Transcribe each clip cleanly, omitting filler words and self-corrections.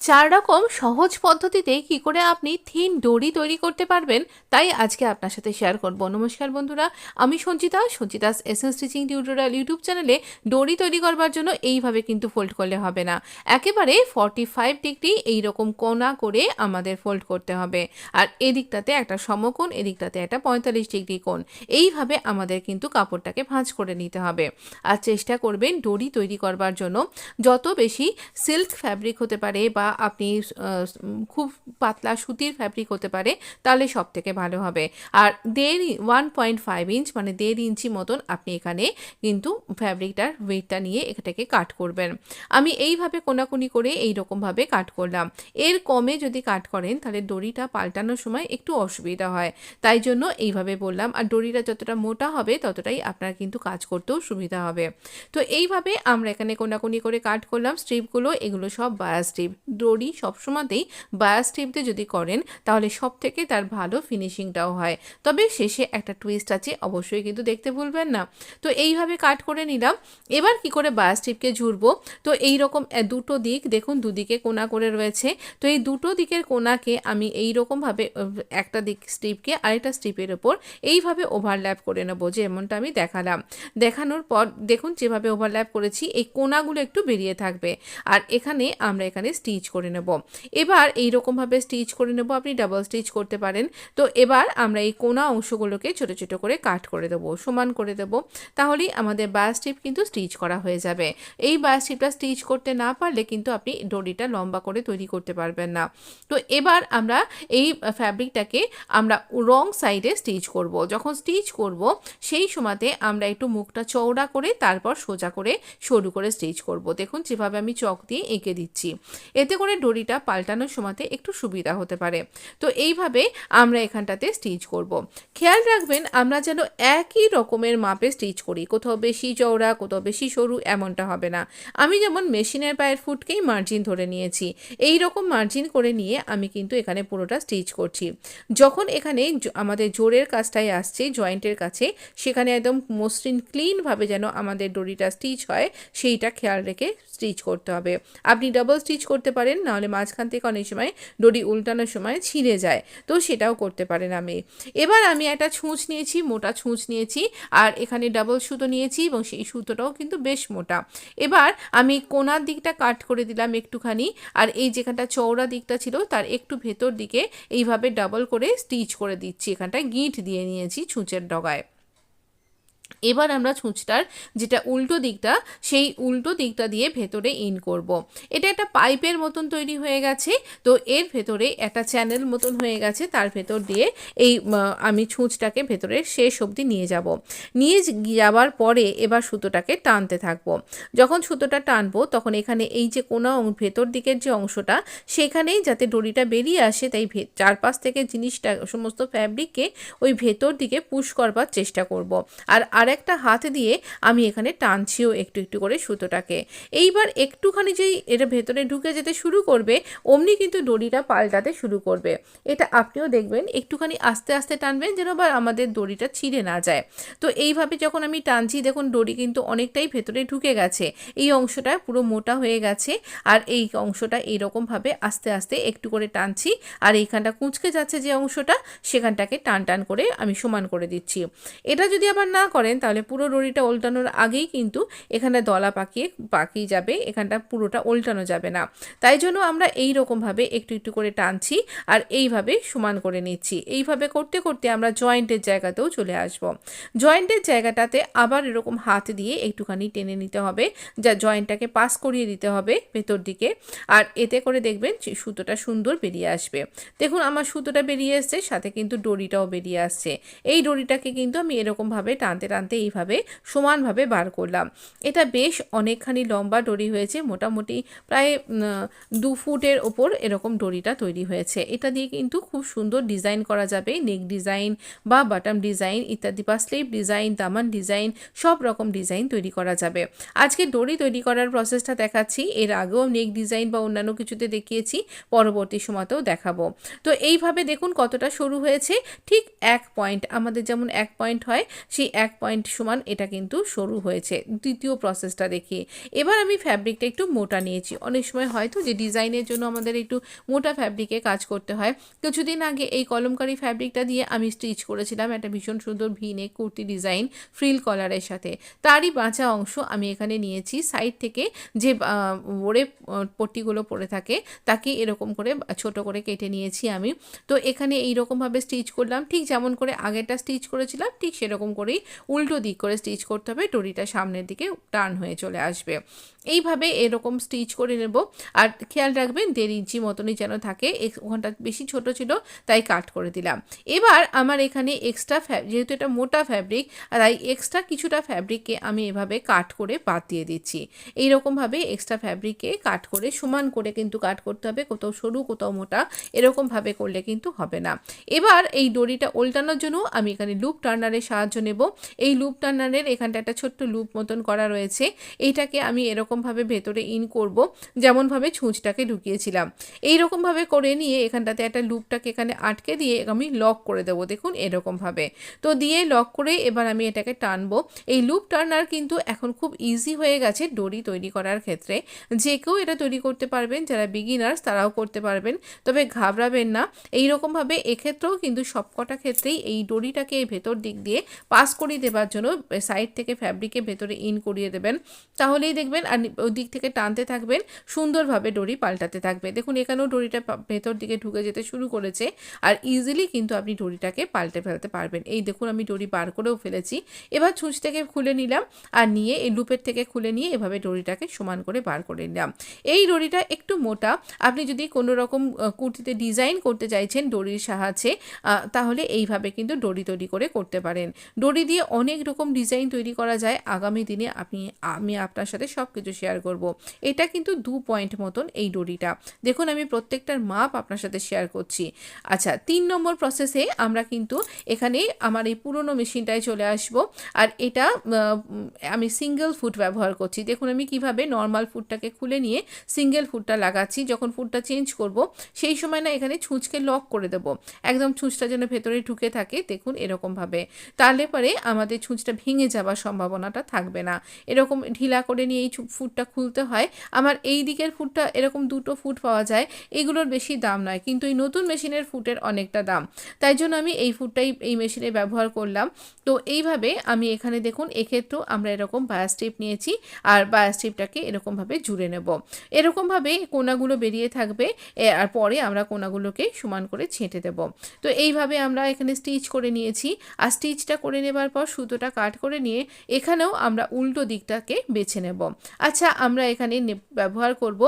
চার রকম সহজ পদ্ধতিতে কি করে আপনি থিন ডরি তৈরি করতে পারবেন তাই আজকে আপনার সাথে শেয়ার করব। নমস্কার বন্ধুরা, আমি Sanchita, Sanchita's essence teaching tutorial YouTube চ্যানেলে ডরি তৈরি করবার জন্য এইভাবে কিন্তু ফোল্ড করলে হবে না, একেবারে 45 ডিগ্রি এইরকম কোণা করে আমাদের ফোল্ড করতে হবে। আর এদিকটাতে একটা সমকোণ, এদিকটাতে একটা 45 ডিগ্রি কোণ, এইভাবে আমাদের কিন্তু কাপড়টাকে ভাঁজ করে নিতে হবে। আর চেষ্টা করবেন ডরি তৈরি করবার জন্য যত বেশি সিল্ক ফ্যাব্রিক হতে পারে বা আপনি খুব পাতলা সুতির ফ্যাব্রিক হতে পারে, তাহলে সব থেকে ভালো হবে। আর 1.5 ইঞ্চ মানে 1.5 ইঞ্চি মতন আপনি এখানে কিন্তু ফ্যাব্রিকটার ওয়েটটা নিয়ে এটাকে কাট করবেন। আমি এইভাবে কোনাকুনি করে এইরকমভাবে কাট করলাম। এর কমে যদি কাট করেন তাহলে দড়িটা পাল্টানোর সময় একটু অসুবিধা হয়, তাই জন্য এইভাবে বললাম। আর দড়িটা যতটা মোটা হবে ততটাই আপনার কিন্তু কাজ করতেও সুবিধা হবে। তো এইভাবে আমরা এখানে কোনাকুনি করে কাট করলাম। স্ট্রিপগুলো এগুলো সব বায়া স্ট্রিপ। দড়ি সবসময়তেই বায়া স্ট্রিপ দিয়ে যদি করেন তাহলে সব থেকে তার ভালো ফিনিশিংটাও হয়। তবে শেষে একটা টুইস্ট আছে, অবশ্যই কিন্তু দেখতে ভুলবেন না। তো এইভাবে কাট করে নিলাম। এবার কি করে বায়া স্ট্রিপকে জুড়বো, তো এইরকম দুটো দিক দেখুন, দুদিকে কোনা করে রয়েছে। তো এই দুটো দিকের কোনাকে আমি এইরকমভাবে একটা দিক স্ট্রিপকে আরেকটা স্ট্রিপের ওপর এইভাবে ওভারল্যাপ করে নেবো, যেমনটা আমি দেখালাম। দেখানোর পর দেখুন যেভাবে ওভারল্যাপ করেছি এই কোনাগুলো একটু বেরিয়ে থাকবে। আর এখানে আমরা এখানে স্টিচ করে নেব। এবার এইরকমভাবে স্টিচ করে নেব, আপনি ডাবল স্টিচ করতে পারেন। তো এবার আমরা এই কোনা অংশগুলোকে ছোটো ছোটো করে কাট করে দেবো, সমান করে দেবো, তাহলেই আমাদের বায়া স্ট্রিপ কিন্তু স্টিচ করা হয়ে যাবে। এই বায়া স্ট্রিপটা স্টিচ করতে না পারলে কিন্তু আপনি দড়িটা লম্বা করে তৈরি করতে পারবেন না। তো এবার আমরা এই ফ্যাব্রিকটাকে আমরা রং সাইডে স্টিচ করব। যখন স্টিচ করব সেই সময়তে আমরা একটু মুখটা চওড়া করে তারপর সোজা করে সরু করে স্টিচ করব। দেখুন যেভাবে আমি চক দিয়ে এঁকে দিচ্ছি, এতে করে দড়িটা পাল্টানোর সময়তে একটু সুবিধা হতে পারে। তো এইভাবে আমরা এখানটাতে স্টিচ করব। খেয়াল রাখবেন আমরা যেন একই রকমের মাপে স্টিচ করি, কোথাও বেশি চওড়া কোথাও বেশি সরু এমনটা হবে না। আমি যেমন মেশিনের পায়ের ফুটকেই মার্জিন ধরে নিয়েছি, এই রকম মার্জিন করে নিয়ে আমি কিন্তু এখানে পুরোটা স্টিচ করছি। যখন এখানে আমাদের জোরের কাজটাই আসছে জয়েন্টের কাছে, সেখানে একদম মসৃণ ক্লিনভাবে যেন আমাদের দড়িটা স্টিচ হয় সেইটা খেয়াল রেখে স্টিচ করতে হবে। আপনি ডাবল স্টিচ করতে পারেন, নাহলে মাঝখান থেকে অনেক সময় দড়ি উল্টানোর সময় ছিঁড়ে যায়, তো সেটাও করতে পারেন। এবার আমি একটা ছুঁচ নিয়েছি, মোটা ছুঁচ নিয়েছি, আর এখানে ডাবল সুতো নিয়েছি এবং সেই সুতোটাও কিন্তু বেশ মোটা। এবার আমি কোনার দিকটা কাট করে দিলাম একটুখানি, আর এই যেখানটা চওড়া দিকটা ছিল তার একটু ভেতর দিকে এইভাবে ডাবল করে স্টিচ করে দিচ্ছি। এখানটায় গিঁট দিয়ে নিয়েছি ছুঁচের ডগায়। এবার আমরা ছুঁচটার যেটা উল্টো দিকটা, সেই উল্টো দিকটা দিয়ে ভেতরে ইন করব। এটা একটা পাইপের মতন তৈরি হয়ে গেছে, তো এর ভেতরে একটা চ্যানেল মতন হয়ে গেছে, তার ভেতর দিয়ে এই আমি ছুঁচটাকে ভেতরে শেষ অবধি নিয়ে যাব। নিয়ে যাওয়ার পরে এবার সুতোটাকে টানতে থাকবো। যখন সুতোটা টানবো তখন এখানে এই যে কোনো ভেতর দিকের যে অংশটা, সেখানেই যাতে দড়িটা বেরিয়ে আসে, তাই চারপাশ থেকে জিনিসটা সমস্ত ফ্যাব্রিককে ওই ভেতর দিকে পুশ করবার চেষ্টা করব। আর একটা হাত দিয়ে আমি এখানে টানছিও একটু একটু করে সুতোটাকে। এইবার একটুখানি যেই এটা ভেতরে ঢুকে যেতে শুরু করবে অমনি কিন্তু দড়িটা পাল্টাতে শুরু করবে। এটা আপনিও দেখবেন, একটুখানি আস্তে আস্তে টানবেন যেন আবার আমাদের দড়িটা ছিঁড়ে না যায়। তো এইভাবে যখন আমি টানছি দেখুন দড়ি কিন্তু অনেকটাই ভেতরে ঢুকে গেছে, এই অংশটা পুরো মোটা হয়ে গেছে। আর এই অংশটা এইরকমভাবে আস্তে আস্তে একটু করে টানছি, আর এইখানটা কুঁচকে যাচ্ছে যে অংশটা, সেখানটাকে টান টান করে আমি সমান করে দিচ্ছি। এটা যদি আবার না করেন তাহলে পুরো দড়িটা উল্টানোর আগেই কিন্তু এখানে দলা পাকিয়ে যাবে, এখানটা পুরোটা উল্টানো যাবে না। তাই জন্য আমরা এই রকমভাবে একটু একটু করে টানছি আর এইভাবে সমান করে নিচ্ছি। এইভাবে করতে করতে আমরা জয়েন্টের জায়গাতেও চলে আসব। জয়েন্টের জায়গাটাতে আবার এরকম হাত দিয়ে একটুখানি টেনে নিতে হবে, যা জয়েন্টটাকে পাস করিয়ে দিতে হবে ভেতর দিকে। আর এতে করে দেখবেন সুতোটা সুন্দর বেরিয়ে আসবে। দেখুন আমার সুতোটা বেরিয়ে আসছে, সাথে কিন্তু দড়িটাও বেরিয়ে আসছে। এই দড়িটাকে কিন্তু আমি এরকমভাবে টানতে টানতে এইভাবে সমানভাবে বার করলাম। এটা বেশ অনেকখানি লম্বা দড়ি হয়েছে, মোটামুটি প্রায় 2 ফুটের ওপর এরকম দড়িটা তৈরি হয়েছে। এটা দিয়ে কিন্তু খুব সুন্দর ডিজাইন করা যাবে, নেক ডিজাইন বা বাটম ডিজাইন ইত্যাদি, বা স্লিভ ডিজাইন, দামান ডিজাইন, সব রকম ডিজাইন তৈরি করা যাবে। আজকে দড়ি তৈরি করার প্রসেসটা দেখাচ্ছি, এর আগেও নেক ডিজাইন বা অন্যান্য কিছুতে দেখিয়েছি, পরবর্তী সময়তেও দেখাবো। তো এইভাবে দেখুন কতটা সরু হয়েছে, ঠিক 1 পয়েন্ট, আমাদের যেমন 1 পয়েন্ট হয় সেই 1 পয়েন্ট সমান এটা কিন্তু সরু হয়েছে, দ্বিতীয় প্রসেসটা দেখি। এবার আমি ফ্যাব্রিকটা একটু মোটা নিয়েছি। অনেক সময় হয়তো যে ডিজাইনের জন্য আমাদের একটু মোটা ফ্যাব্রিকে কাজ করতে হয়। কিছুদিন আগে এই কলমকারি ফ্যাব্রিকটা দিয়ে আমি স্টিচ করেছিলাম একটা ভীষণ সুন্দর ভিনেক কুর্তি ডিজাইন ফ্রিল কলারের সাথে। তারই বাঁচা অংশ আমি এখানে নিয়েছি, সাইড থেকে যে ওরে পট্টিগুলো পড়ে থাকে তাকে এরকম করে ছোট করে কেটে নিয়েছি আমি। তো এখানে এইরকমভাবে স্টিচ করলাম, ঠিক যেমন করে আগেরটা স্টিচ করেছিলাম ঠিক সেরকম করেই উল্টো দিক করে স্টিচ করতে হবে, ডরিটা সামনের দিকে টার্ন হয়ে চলে আসবে। এইভাবে এরকম স্টিচ করে নেব। আর খেয়াল রাখবেন 1.5 ইঞ্চি মতনই যেন থাকে, ওখানটা বেশি ছোট ছিল তাই কাট করে দিলাম। এবার আমার এখানে এক্সট্রা যেহেতু এটা মোটা ফ্যাব্রিক, তাই এক্সট্রা কিছুটা ফ্যাব্রিককে আমি এভাবে কাট করে বাদ দিয়ে দিচ্ছি। এইরকমভাবে এক্সট্রা ফ্যাব্রিককে কাট করে সমান করে কিন্তু কাট করতে হবে, কোথাও সরু কোথাও মোটা, এরকমভাবে করলে কিন্তু হবে না। এবার এই দড়িটা উল্টানোর জন্য আমি এখানে লুপ টার্নারের সাহায্য নেব। এই লুপ টার্নারের এখানটা একটা ছোট্ট লুপ মতন করা রয়েছে, এইটাকে আমি এরকমভাবে ভেতরে ইন করব, যেমনভাবে ছুঁচটাকে ঢুকিয়েছিলাম। এইরকমভাবে করে নিয়ে এখানটাতে একটা লুপটাকে এখানে আটকে দিয়ে আমি লক করে দেবো, দেখুন এরকমভাবে। তো দিয়ে লক করে এবার আমি এটাকে টানবো। এই লুপ টার্নার কিন্তু এখন খুব ইজি হয়ে গেছে দড়ি তৈরি করার ক্ষেত্রে, যে কেউ এটা তৈরি করতে পারবেন, যারা বিগিনার্স তারাও করতে পারবেন, তবে ঘাবড়াবেন না। এইরকমভাবে এক্ষেত্রেও কিন্তু সবকটা ক্ষেত্রেই এই দড়িটাকে ভেতর দিক দিয়ে পাস করিয়ে দেওয়ার জন্য সাইড থেকে ফ্যাব্রিকে ভেতরে ইন করিয়ে দেবেন, তাহলেই দেখবেন আর ওই দিক থেকে টানতে থাকবেন, সুন্দরভাবে দড়ি পাল্টাতে থাকবে। দেখুন এখানেও দড়িটা ভেতর দিকে ঢুকে যেতে শুরু করেছে, আর ইজিলি কিন্তু আপনি দড়িটাকে পাল্টে ফেলতে পারবেন। এই দেখুন আমি দড়ি বার করেও ফেলেছি। এবার ছুঁচ থেকে খুলে নিলাম, আর নিয়ে এই লুপের থেকে খুলে নিয়ে এভাবে দড়িটাকে সমান করে বার করে নিলাম। এই দড়িটা একটু মোটা, আপনি যদি কোনো রকম কুর্তিতে ডিজাইন করতে চাইছেন দড়ির সাহায্যে, তাহলে এইভাবে কিন্তু দড়ি তৈরি করে করতে পারেন। দড়ি দিয়ে অনেক রকম ডিজাইন তৈরি করা যায়, আগামী দিনে আমি আপনার সাথে সব কিছু শেয়ার করব। এটা কিন্তু 2 পয়েন্ট মতন এই দড়িটা, দেখুন আমি প্রত্যেকটার মাপ আপনার সাথে শেয়ার করছি। আচ্ছা, 3 নম্বর প্রসেসে আমরা কিন্তু এখানে আমার এই পুরনো মেশিনটায় চলে আসব। আর এটা আমি সিঙ্গেল ফুট ব্যবহার করছি। দেখুন আমি কিভাবে নর্মাল ফুটটাকে খুলে নিয়ে সিঙ্গেল ফুটটা লাগাচ্ছি। যখন ফুটটা চেঞ্জ করব সেই সময় না এখানে ছুঁচকে লক করে দেব, একদম ছুঁচটা যেন ভেতরে ঢুকে থাকে, দেখুন এরকমভাবে। তাহলে পরে আমাদের ছুঁচটা ভেঙে যাওয়ার সম্ভাবনাটা থাকবে না। এরকম ঢিলা করে নিয়ে এই ফুটটা খুলতে হয়। আমার এই দিকের ফুটটা এরকম 2টো ফুট পাওয়া যায়, এগুলোর বেশি দাম নয়, কিন্তু এই নতুন মেশিনের ফুটের অনেকটা দাম, তাই জন্য আমি এই ফুটটাই এই মেশিনে ব্যবহার করলাম। তো এইভাবে আমি এখানে দেখুন এক্ষেত্রেও আমরা এরকম বায়াস স্ট্রিপ নিয়েছি, আর বায়াস স্ট্রিপটাকে এরকমভাবে জুড়ে নেব। এরকমভাবে কোনাগুলো বেরিয়ে থাকবে, আর পরে আমরা কোনাগুলোকে সমান করে ছেঁটে দেব। তো এইভাবে আমরা এখানে স্টিচ করে নিয়েছি, আর স্টিচটা করে নেবার পর সুতোটা কাট করে নিয়ে এখানেও আমরা উল্টো দিকটাকে বেছে নেব। আচ্ছা, আমরা এখানে ব্যবহার করব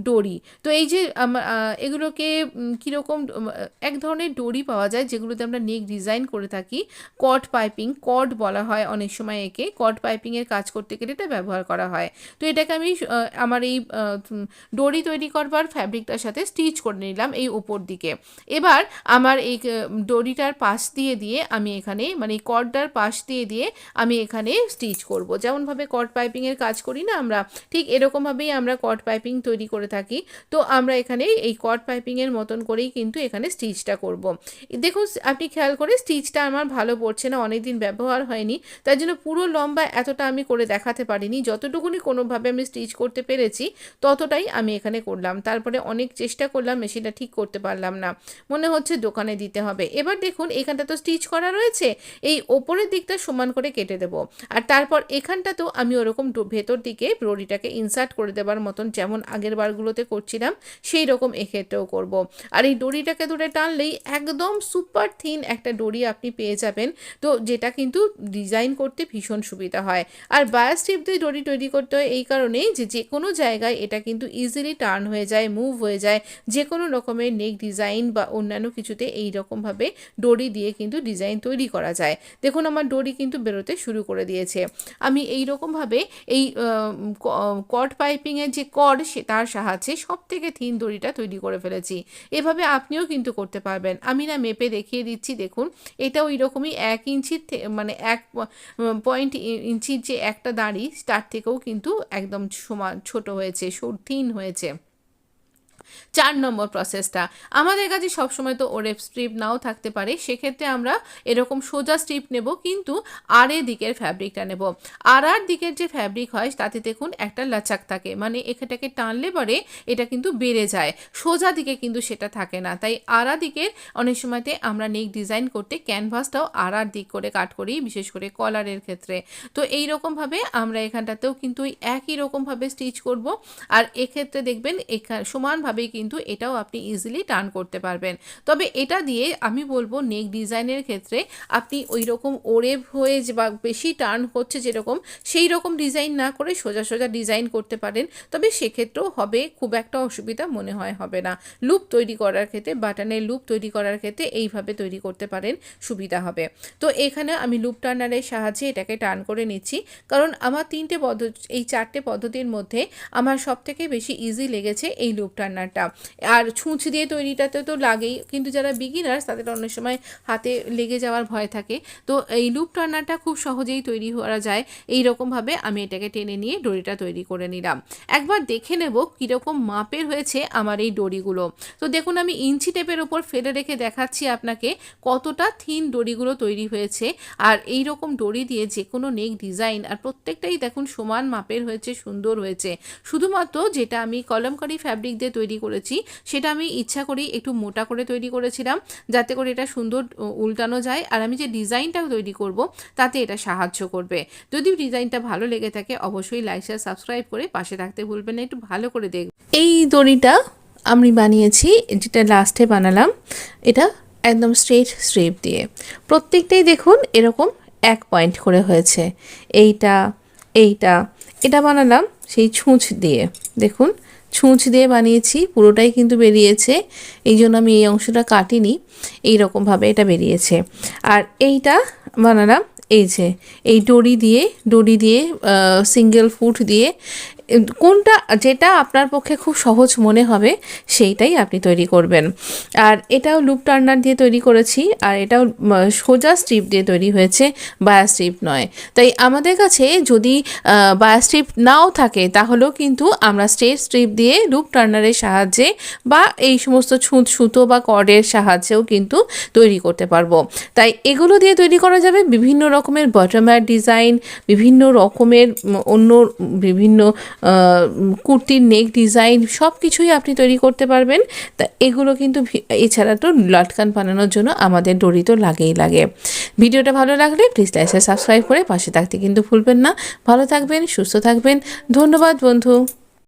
দড়ি। তো এই যে এগুলোকে কীরকম, এক ধরনের দড়ি পাওয়া যায় যেগুলোতে আমরা নেক ডিজাইন করে থাকি, কট পাইপিং, কট বলা হয় অনেক সময় একে, কট পাইপিংয়ের কাজ করতে গেলে এটা ব্যবহার করা হয়। তো এটাকে আমি আমার এই দড়ি তৈরি করবার ফ্যাব্রিকটার সাথে স্টিচ করে নিলাম এই উপর দিকে। এবার আমার এই দড়িটার পাশ দিয়ে দিয়ে আমি এখানে মানে কর্ডটার পাশ দিয়ে দিয়ে আমি এখানে স্টিচ করব। যেমনভাবে কট পাইপিংয়ের কাজ করি না আমরা, ঠিক এরকমভাবেই আমরা কট পাইপিং তৈরি করে থাকি। তো আমরা এখানে এই কট পাইপিংয়ের মতন করেই কিন্তু এখানে স্টিচটা করব। দেখুন আপনি খেয়াল করে স্টিচটা আমার ভালো পড়ছে না, অনেকদিন ব্যবহার হয়নি, তাই জন্য পুরো লম্বা এতটা আমি করে দেখাতে পারিনি। যতটুকুনি কোনোভাবে আমি স্টিচ করতে পেরেছি ততটাই আমি এখানে করলাম। তারপরে অনেক চেষ্টা করলাম, মেশিনটা ঠিক করতে পারলাম না, মনে হচ্ছে দোকানে দিতে হবে। এবার দেখুন এখানটা তো স্টিচ করা রয়েছে, এই ওপরের দিকটা সমান করে কেটে দেব, আর তারপর এখানটাতেও আমি ওরকম ভেতর দিকে দড়িটাকে ইনসার্ট করে দেবার মতন যেমন আগের বারগুলোতে করছিলাম সেই রকম এক্ষেত্রেও করব। আর এই দড়িটাকে ধরে টানলেই একদম সুপার থিন একটা দড়ি আপনি পেয়ে যাবেন, তো যেটা কিন্তু ডিজাইন করতে ভীষণ সুবিধা হয়। আর বায়াস স্ট্রিপ দিয়ে দড়ি তৈরি করতে হয় এই কারণেই যে কোনো জায়গায় এটা কিন্তু ইজিলি টার্ন হয়ে যায়, মুভ হয়ে যায়, যে কোনো রকমের নেক ডিজাইন বা অন্যান্য কিছুতে এই রকমভাবে দড়ি দিয়ে কিন্তু ডিজাইন তৈরি করা যায়। দেখুন আমার দড়ি কিন্তু বেরোতে শুরু করে দিয়েছে। আমি এই রকমভাবে এই কর্ড পাইপিংয়ের যে কর্ড তার সাহায্যে সব থেকে থিন দড়িটা তৈরি করে ফেলেছি। এভাবে আপনিও কিন্তু করতে পারবেন। আমি না মেপে দেখিয়ে দিচ্ছি, দেখুন এটা ওই রকমই 1 ইঞ্চির মানে 1 ইঞ্চির যে একটা দাঁড়ি তার থেকেও কিন্তু একদম সমান ছোট হয়েছে, থিন হয়েছে। 4 নম্বর প্রসেসটা, আমাদের কাছে সবসময় তো ওরেপ স্ট্রিপ নাও থাকতে পারে, সেক্ষেত্রে আমরা এরকম সোজা স্ট্রিপ নেব, কিন্তু আড়ের দিকের ফ্যাব্রিকটা নেব। আড়ার দিকের যে ফ্যাব্রিক হয় তাতে দেখুন একটা লাচাক থাকে, মানে এখানটাকে টানলে পরে এটা কিন্তু বেড়ে যায়, সোজা দিকে কিন্তু সেটা থাকে না। তাই আড়া দিকের অনেক সময়তে আমরা নেক ডিজাইন করতে ক্যানভাসটাও আড়ার দিক করে কাট করি, বিশেষ করে কলারের ক্ষেত্রে। তো এই রকমভাবে আমরা এখানটাতেও কিন্তু একই রকমভাবে স্টিচ করব। আর এক্ষেত্রে দেখবেন সমানভাবেই কিন্তু এটাও আপনি ইজিলি টার্ন করতে পারবেন। তবে এটা দিয়ে আমি বলবো নেক ডিজাইনের ক্ষেত্রে আপনি ওই রকম ওরেভ হয়ে বা বেশি টার্ন হচ্ছে যেরকম, সেই রকম ডিজাইন না করে সোজা সোজা ডিজাইন করতে পারেন, তবে সেক্ষেত্রেও হবে, খুব একটা অসুবিধা মনে হয় হবে না। লুপ তৈরি করার ক্ষেত্রে, বাটনের লুপ তৈরি করার ক্ষেত্রে এইভাবে তৈরি করতে পারেন, সুবিধা হবে। তো এখানে আমি লুপ টার্নারের সাহায্যে এটাকে টার্ন করে নিচ্ছি, কারণ আমার এই 4টে পদ্ধতির মধ্যে আমার সবথেকে বেশি ইজি লেগেছে এই লুপ টার্নারটা। আর ছুঁচ দিয়ে তৈরিটাতে তো লাগেই, কিন্তু যারা বিগিনার্স তাদের অনেক সময় হাতে লেগে যাওয়ার ভয় থাকে। তো এই লুপ টার্নারটা খুব সহজেই তৈরি করা যায়। এই রকমভাবে আমি এটাকে টেনে নিয়ে ডরিটা তৈরি করে নিলাম। একবার দেখে নেব কীরকম মাপের হয়েছে আমার এই ডরিগুলো। তো দেখুন আমি ইঞ্চি টেপের ওপর ফেলে রেখে দেখাচ্ছি আপনাকে কতটা থিন ডরিগুলো তৈরি হয়েছে। আর এই রকম ডরি দিয়ে যে কোনো নেক ডিজাইন, আর প্রত্যেকটাই দেখুন সমান মাপের হয়েছে, সুন্দর হয়েছে। শুধুমাত্র যেটা আমি কলমকারি ফ্যাব্রিক দিয়ে তৈরি করেছি সেটা আমি ইচ্ছা করি একটু মোটা করে তৈরি করেছিলাম, যাতে করে এটা সুন্দর উল্টানো যায়, আর আমি যে ডিজাইনটা তৈরি করব তাতে এটা সাহায্য করবে। যদি ডিজাইনটা ভালো লেগে থাকে অবশ্যই লাইক শেয়ার সাবস্ক্রাইব করে পাশে থাকতে ভুলবেন না, একটু ভালো করে দেখবেন। এই দড়িটা আমি বানিয়েছি, যেটা লাস্টে বানালাম, এটা একদম স্ট্রেট স্ট্রিপ দিয়ে। প্রত্যেকটাই দেখুন এরকম 1 পয়েন্ট করে হয়েছে। এইটা এটা বানালাম সেই ছুঁচ দিয়ে, দেখুন ছুঁচ দিয়ে বানিয়েছি, পুরোটাই কিন্তু বেরিয়েছে, এই জন্য আমি এই অংশটা কাটিনি, এই রকমভাবে এটা বেরিয়েছে। আর এইটা বানালাম এই ডরি দিয়ে সিঙ্গেল ফুট দিয়ে, কোনটা যেটা আপনার পক্ষে খুব সহজ মনে হবে সেইটাই আপনি তৈরি করবেন। আর এটাও লুপ টার্নার দিয়ে তৈরি করেছি, আর এটাও সোজা স্ট্রিপ দিয়ে তৈরি হয়েছে, বায়া স্ট্রিপ নয়। তাই আমাদের কাছে যদি বায়া স্ট্রিপ নাও থাকে তাহলেও কিন্তু আমরা স্ট্রেট স্ট্রিপ দিয়ে লুপ টার্নারের সাহায্যে বা এই সমস্ত সুতো বা কর্ডের সাহায্যেও কিন্তু তৈরি করতে পারবো। তাই এগুলো দিয়ে তৈরি করা যাবে বিভিন্ন রকমের বটমার ডিজাইন, বিভিন্ন রকমের অন্য বিভিন্ন কুর্তির নেক ডিজাইন, সব কিছুই আপনি তৈরি করতে পারবেন। তা এগুলো কিন্তু এছাড়া তো লাটকান বানানোর জন্য আমাদের ডরি তো লাগেই লাগে। ভিডিওটা ভালো লাগলে প্লিজ লাইক সাবস্ক্রাইব করে পাশে থাকতে কিন্তু ভুলবেন না। ভালো থাকবেন, সুস্থ থাকবেন, ধন্যবাদ বন্ধু।